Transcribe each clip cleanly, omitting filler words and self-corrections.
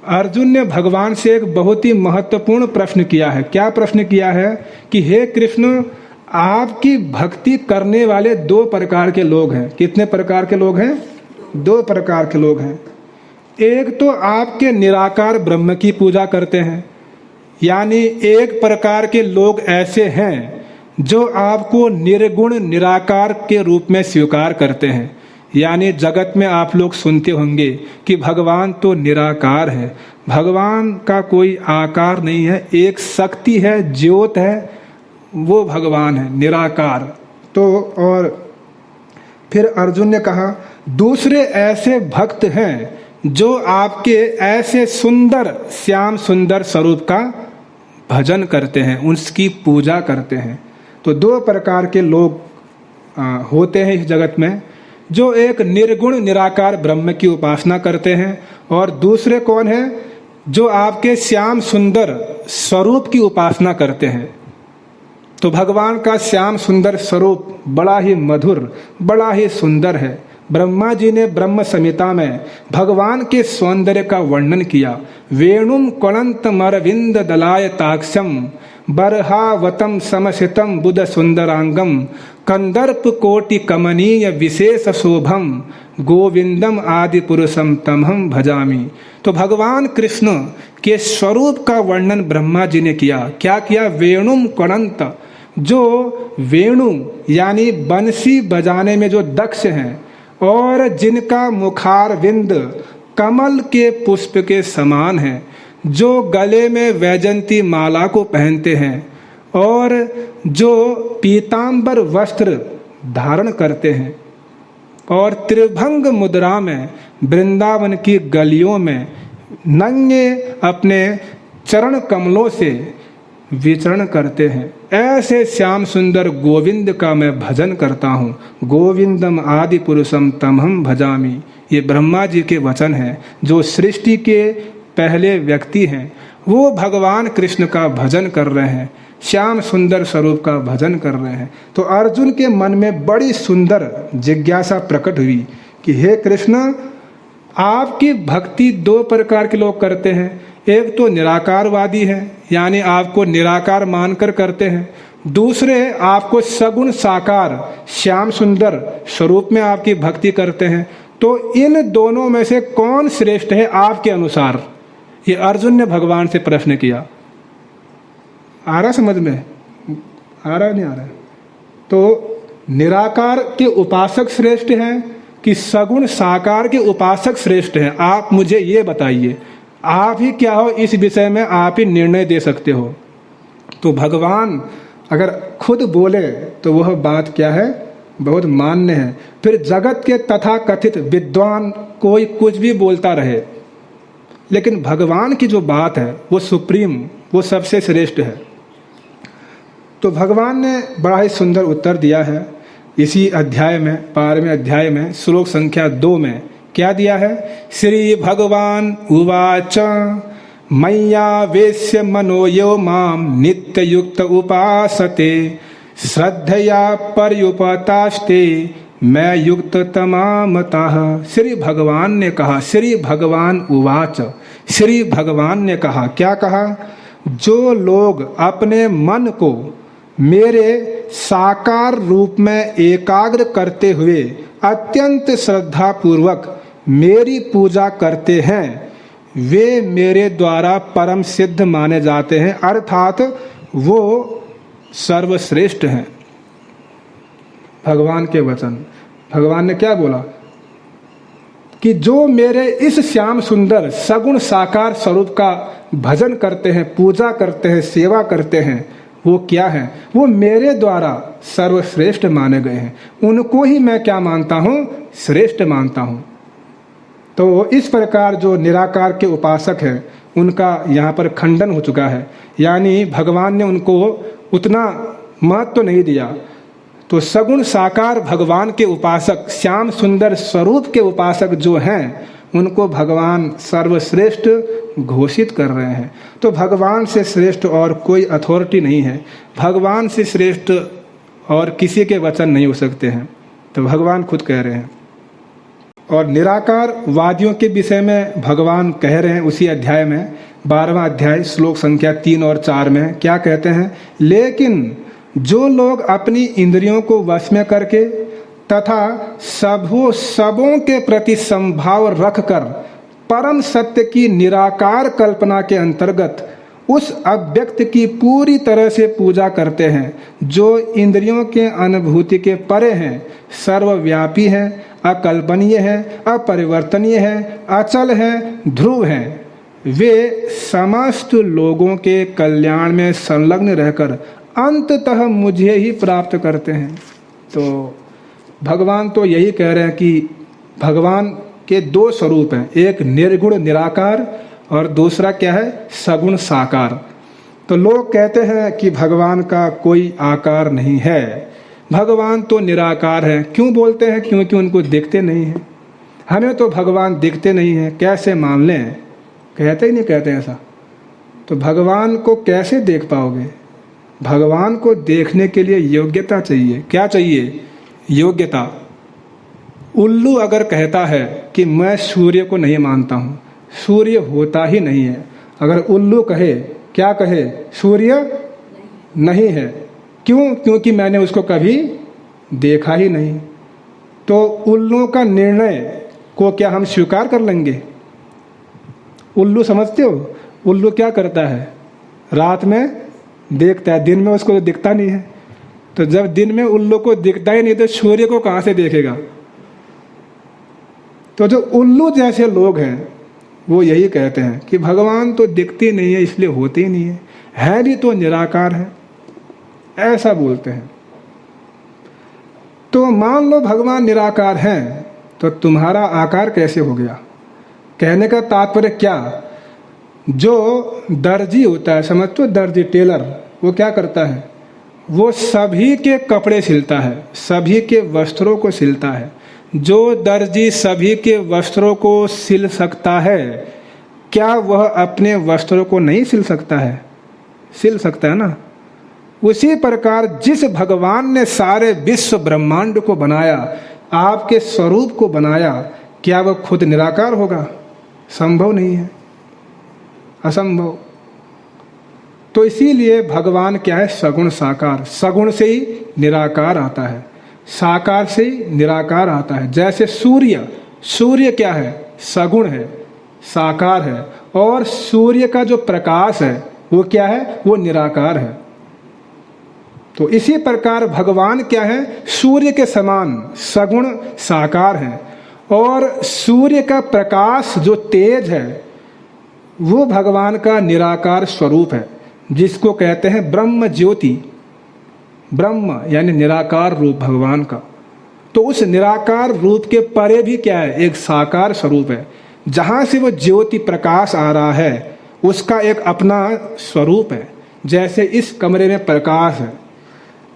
अर्जुन ने भगवान से एक बहुत ही महत्वपूर्ण प्रश्न किया है। क्या प्रश्न किया है कि हे कृष्ण, आपकी भक्ति करने वाले दो प्रकार के लोग हैं। कितने प्रकार के लोग हैं? दो प्रकार के लोग हैं। एक तो आपके निराकार ब्रह्म की पूजा करते हैं, यानी एक प्रकार के लोग ऐसे हैं जो आपको निर्गुण निराकार के रूप में स्वीकार करते हैं। यानी जगत में आप लोग सुनते होंगे कि भगवान तो निराकार है, भगवान का कोई आकार नहीं है, एक शक्ति है, ज्योत है, वो भगवान है, निराकार। तो और फिर अर्जुन ने कहा दूसरे ऐसे भक्त हैं जो आपके ऐसे सुंदर श्याम सुंदर स्वरूप का भजन करते हैं, उसकी पूजा करते हैं। तो दो प्रकार के लोग होते हैं इस जगत में, जो एक निर्गुण निराकार ब्रह्म की उपासना करते हैं, और दूसरे कौन है? जो आपके श्याम सुंदर स्वरूप की उपासना करते हैं। तो भगवान का श्याम सुंदर स्वरूप बड़ा ही मधुर, बड़ा ही सुंदर है। ब्रह्मा जी ने ब्रह्म संहिता में भगवान के सौंदर्य का वर्णन किया। वेणुम कणंत मरविंद दलाय ताक्षम बरहावतम समसितम बुध सुंदरांगम कंदर्प कोटि कमनीय विशेष शोभम गोविंदम आदि पुरुषम तमहम भजामी। तो भगवान कृष्ण के स्वरूप का वर्णन ब्रह्मा जी ने किया। क्या किया? वेणुम कणंत, जो वेणु यानी बंसी बजाने में जो दक्ष हैं और जिनका मुखारविंद कमल के पुष्प के समान है, जो गले में वैजंती माला को पहनते हैं और जो पीतांबर वस्त्र धारण करते हैं और त्रिभंग मुद्रा में वृंदावन की गलियों में नंगे अपने चरण कमलों से विचरण करते हैं, ऐसे श्याम सुंदर गोविंद का मैं भजन करता हूँ। गोविंदम आदि पुरुषम तमहम भजामी। ये ब्रह्मा जी के वचन हैं, जो सृष्टि के पहले व्यक्ति हैं, वो भगवान कृष्ण का भजन कर रहे हैं, श्याम सुंदर स्वरूप का भजन कर रहे हैं। तो अर्जुन के मन में बड़ी सुंदर जिज्ञासा प्रकट हुई कि हे कृष्ण, आपकी भक्ति दो प्रकार के लोग करते हैं। एक तो निराकारवादी है, यानी आपको निराकार मानकर करते हैं। दूसरे आपको सगुण साकार श्याम सुंदर स्वरूप में आपकी भक्ति करते हैं। तो इन दोनों में से कौन श्रेष्ठ है आपके अनुसार? ये अर्जुन ने भगवान से प्रश्न किया। आ रहा समझ में? आ रहा नहीं आ रहा? तो निराकार के उपासक श्रेष्ठ हैं कि सगुण साकार के उपासक श्रेष्ठ हैं? आप मुझे ये बताइए। आप ही क्या हो इस विषय में, आप ही निर्णय दे सकते हो। तो भगवान अगर खुद बोले तो वह बात क्या है? बहुत मान्य है। फिर जगत के तथा कथित विद्वान कोई कुछ भी बोलता रहे, लेकिन भगवान की जो बात है वो सुप्रीम, वो सबसे श्रेष्ठ है। तो भगवान ने बड़ा ही सुंदर उत्तर दिया है इसी अध्याय में, 12वें अध्याय में श्लोक संख्या 2 में। क्या दिया है? श्री भगवान उवाच मय्यावेश्य मनो यो माम नित्य युक्त उपासते श्रद्धया पर्युपतास्ते मैं युक्त तमामतः। श्री भगवान ने कहा, श्री भगवान उवाच, श्री भगवान ने कहा, क्या कहा? जो लोग अपने मन को मेरे साकार रूप में एकाग्र करते हुए अत्यंत श्रद्धा पूर्वक मेरी पूजा करते हैं, वे मेरे द्वारा परम सिद्ध माने जाते हैं, अर्थात वो सर्वश्रेष्ठ हैं। भगवान के वचन, भगवान ने क्या बोला कि जो मेरे इस श्याम सुंदर सगुण साकार स्वरूप का भजन करते हैं, पूजा करते हैं, सेवा करते हैं, वो क्या है? वो मेरे द्वारा सर्वश्रेष्ठ माने गए हैं। उनको ही मैं क्या मानता हूँ? श्रेष्ठ मानता हूँ। तो इस प्रकार जो निराकार के उपासक हैं उनका यहाँ पर खंडन हो चुका है, यानी भगवान ने उनको उतना महत्व तो नहीं दिया। तो सगुण साकार भगवान के उपासक, श्याम सुंदर स्वरूप के उपासक जो हैं, उनको भगवान सर्वश्रेष्ठ घोषित कर रहे हैं। तो भगवान से श्रेष्ठ और कोई अथॉरिटी नहीं है, भगवान से श्रेष्ठ और किसी के वचन नहीं हो सकते हैं। तो भगवान खुद कह रहे हैं। और निराकार वादियों के विषय में भगवान कह रहे हैं उसी अध्याय में, 12वां अध्याय श्लोक संख्या 3 और 4 में क्या कहते हैं, लेकिन जो लोग अपनी इंद्रियों को वश में करके तथा सबों के प्रति संभाव रखकर परम सत्य की निराकार कल्पना के अंतर्गत उस अव्यक्त की पूरी तरह से पूजा करते हैं, जो इंद्रियों के अनुभूति के परे हैं, सर्वव्यापी है, अकल्पनीय है, अपरिवर्तनीय है, अचल है, ध्रुव है, वे समस्त लोगों के कल्याण में संलग्न रहकर अंततः मुझे ही प्राप्त करते हैं। तो भगवान तो यही कह रहे हैं कि भगवान के 2 स्वरूप हैं, एक निर्गुण निराकार और दूसरा क्या है, सगुण साकार। तो लोग कहते हैं कि भगवान का कोई आकार नहीं है, भगवान तो निराकार है। क्यों बोलते हैं? क्योंकि उनको दिखते नहीं हैं। हमें तो भगवान दिखते नहीं हैं, कैसे मान लें? कहते ही नहीं कहते ऐसा। तो भगवान को कैसे देख पाओगे? भगवान को देखने के लिए योग्यता चाहिए। क्या चाहिए? योग्यता। उल्लू अगर कहता है कि मैं सूर्य को नहीं मानता हूँ, सूर्य होता ही नहीं है। अगर उल्लू कहे, क्या कहे? सूर्य नहीं है। क्यों? क्योंकि मैंने उसको कभी देखा ही नहीं। तो उल्लू का निर्णय को क्या हम स्वीकार कर लेंगे? उल्लू समझते हो? उल्लू क्या करता है? रात में देखता है, दिन में उसको दिखता नहीं है। तो जब दिन में उल्लू को दिखता ही नहीं तो सूर्य को कहाँ से देखेगा? तो जो उल्लू जैसे लोग हैं वो यही कहते हैं कि भगवान तो दिखते नहीं है, इसलिए होते ही नहीं है भी तो निराकार है, ऐसा बोलते हैं। तो मान लो भगवान निराकार हैं, तो तुम्हारा आकार कैसे हो गया? कहने का तात्पर्य क्या? जो दर्जी होता है, समझते हो, दर्जी टेलर, वो क्या करता है? वो सभी के कपड़े सिलता है, सभी के वस्त्रों को सिलता है। जो दर्जी सभी के वस्त्रों को सिल सकता है, क्या वह अपने वस्त्रों को नहीं सिल सकता है? सिल सकता है ना। उसी प्रकार जिस भगवान ने सारे विश्व ब्रह्मांड को बनाया, आपके स्वरूप को बनाया, क्या वह खुद निराकार होगा? संभव नहीं है, असंभव। तो इसीलिए भगवान क्या है? सगुण साकार। सगुण से ही निराकार आता है, साकार से ही निराकार आता है। जैसे सूर्य, सूर्य क्या है? सगुण है, साकार है। और सूर्य का जो प्रकाश है वो क्या है? वो निराकार है। तो इसी प्रकार भगवान क्या है? सूर्य के समान सगुण साकार है। और सूर्य का प्रकाश जो तेज है वो भगवान का निराकार स्वरूप है, जिसको कहते हैं ब्रह्म ज्योति। ब्रह्म यानी निराकार रूप भगवान का। तो उस निराकार रूप के परे भी क्या है? एक साकार स्वरूप है। जहाँ से वो ज्योति प्रकाश आ रहा है उसका एक अपना स्वरूप है। जैसे इस कमरे में प्रकाश है,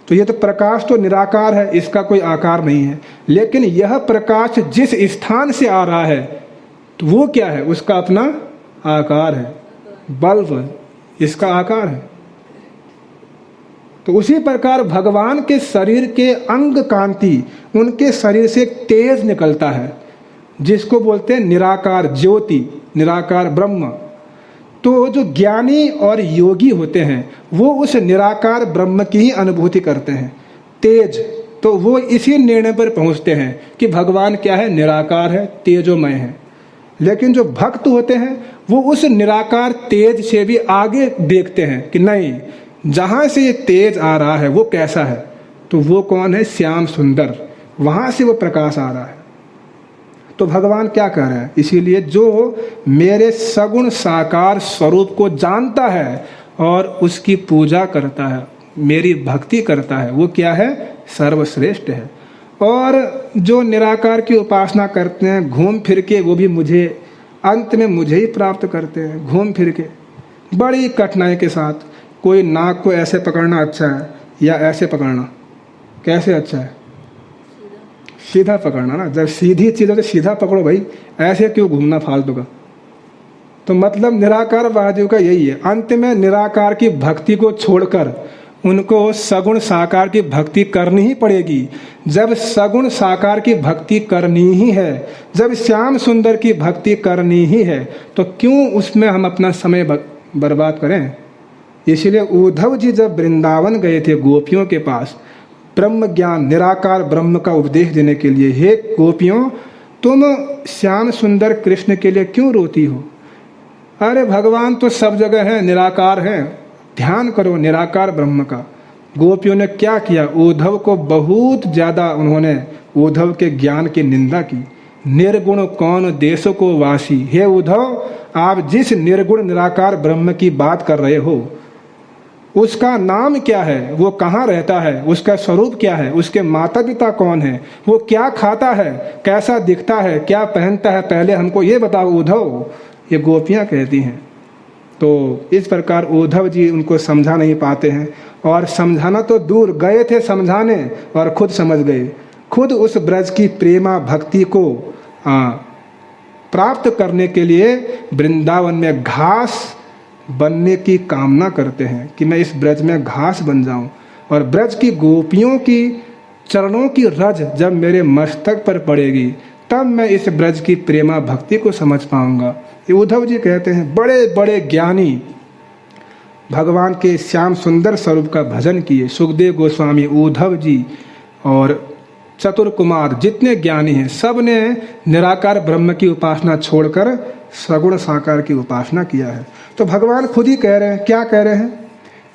तो ये तो प्रकाश तो निराकार है, इसका कोई आकार नहीं है। लेकिन यह प्रकाश जिस स्थान से आ रहा है तो वो क्या है? उसका अपना आकार है। बल्ब, इसका आकार है। तो उसी प्रकार भगवान के शरीर के अंग कांति, उनके शरीर से एक तेज निकलता है, जिसको बोलते हैं निराकार ज्योति, निराकार ब्रह्म। तो जो ज्ञानी और योगी होते हैं वो उस निराकार ब्रह्म की ही अनुभूति करते हैं, तेज। तो वो इसी निर्णय पर पहुंचते हैं कि भगवान क्या है? निराकार है, तेजोमय है। लेकिन जो भक्त होते हैं वो उस निराकार तेज से भी आगे देखते हैं कि नहीं, जहाँ से ये तेज आ रहा है वो कैसा है? तो वो कौन है? श्याम सुंदर, वहाँ से वो प्रकाश आ रहा है। तो भगवान क्या कह रहे हैं? इसीलिए जो मेरे सगुण साकार स्वरूप को जानता है और उसकी पूजा करता है, मेरी भक्ति करता है, वो क्या है? सर्वश्रेष्ठ है। और जो निराकार की उपासना करते हैं घूम फिर के, वो भी मुझे, अंत में मुझे ही प्राप्त करते हैं घूम फिर के, बड़ी कठिनाई के साथ। कोई नाक को ऐसे पकड़ना अच्छा है या ऐसे पकड़ना? कैसे अच्छा है? सीधा पकड़ना ना। जब सीधी चीज़ है तो सीधा पकड़ो भाई, ऐसे क्यों घूमना फालतू का? तो मतलब निराकार वादियों का यही है। अंत में निराकार की भक्ति को छोड़कर उनको सगुण साकार की भक्ति करनी ही पड़ेगी। जब सगुण साकार की भक्ति करनी ही है, जब श्याम सुंदर की भक्ति करनी ही है, तो क्यों उसमें हम अपना समय बर्बाद करें। इसलिए उद्धव जी जब वृंदावन गए थे गोपियों के पास ब्रह्म ज्ञान निराकार ब्रह्म का उपदेश देने के लिए, हे गोपियों तुम श्याम सुंदर कृष्ण के लिए क्यों रोती हो। अरे भगवान तो सब जगह है, निराकार है, ध्यान करो निराकार ब्रह्म का। गोपियों ने क्या किया, उद्धव को बहुत ज्यादा उन्होंने उद्धव के ज्ञान की निंदा की। निर्गुण कौन देश को वासी, हे उद्धव आप जिस निर्गुण निराकार ब्रह्म की बात कर रहे हो उसका नाम क्या है, वो कहाँ रहता है, उसका स्वरूप क्या है, उसके माता पिता कौन है, वो क्या खाता है, कैसा दिखता है, क्या पहनता है, पहले हमको ये बताओ उद्धव। ये गोपियाँ कहती हैं। तो इस प्रकार उद्धव जी उनको समझा नहीं पाते हैं, और समझाना तो दूर, गए थे समझाने और खुद समझ गए। खुद उस ब्रज की प्रेमा भक्ति को प्राप्त करने के लिए वृंदावन में घास बनने की कामना करते हैं कि मैं इस ब्रज में घास बन जाऊं, और ब्रज की गोपियों की चरणों की रज जब मेरे मस्तक पर पड़ेगी तब मैं इस ब्रज की प्रेमा भक्ति को समझ पाऊंगा। ये उद्धव जी कहते हैं। बड़े बड़े ज्ञानी भगवान के श्याम सुंदर स्वरूप का भजन किए, सुखदेव गोस्वामी, उद्धव जी और चतुर कुमार, जितने ज्ञानी हैं सब ने निराकार ब्रह्म की उपासना छोड़कर सगुण साकार की उपासना किया है। तो भगवान खुद ही कह रहे हैं, क्या कह रहे हैं,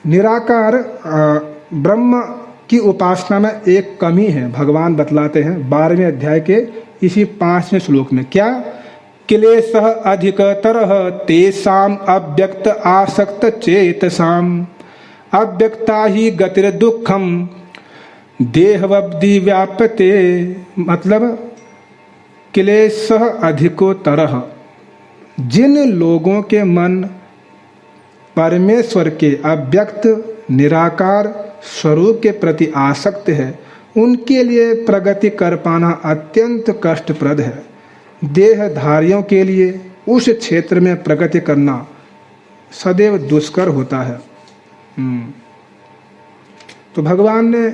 निराकार ब्रह्म की उपासना में एक कमी है। भगवान बतलाते हैं 12वें अध्याय के इसी 5वें श्लोक में, क्या, क्लेशः अधिकतरः तेषाम् अव्यक्त आसक्त चेतसाम् अव्यक्ता ही गतिर दुखम देहवब्धि व्याप्यते। मतलब क्लेशः अधिकोत्तरः, जिन लोगों के मन परमेश्वर के अव्यक्त निराकार स्वरूप के प्रति आसक्त है उनके लिए प्रगति कर पाना अत्यंत कष्टप्रद है। देहधारियों के लिए उस क्षेत्र में प्रगति करना सदैव दुष्कर होता है। तो भगवान ने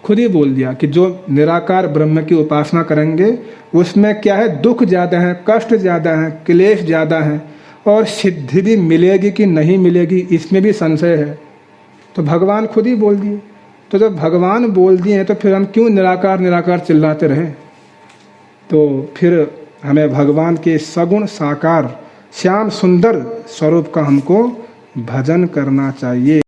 खुद ही बोल दिया कि जो निराकार ब्रह्म की उपासना करेंगे उसमें क्या है, दुख ज़्यादा है, कष्ट ज़्यादा है, क्लेश ज़्यादा है, और सिद्धि भी मिलेगी कि नहीं मिलेगी इसमें भी संशय है। तो भगवान खुद ही बोल दिए। तो जब भगवान बोल दिए हैं तो फिर हम क्यों निराकार निराकार चिल्लाते रहें। तो फिर हमें भगवान के सगुण साकार श्याम सुंदर स्वरूप का हमको भजन करना चाहिए।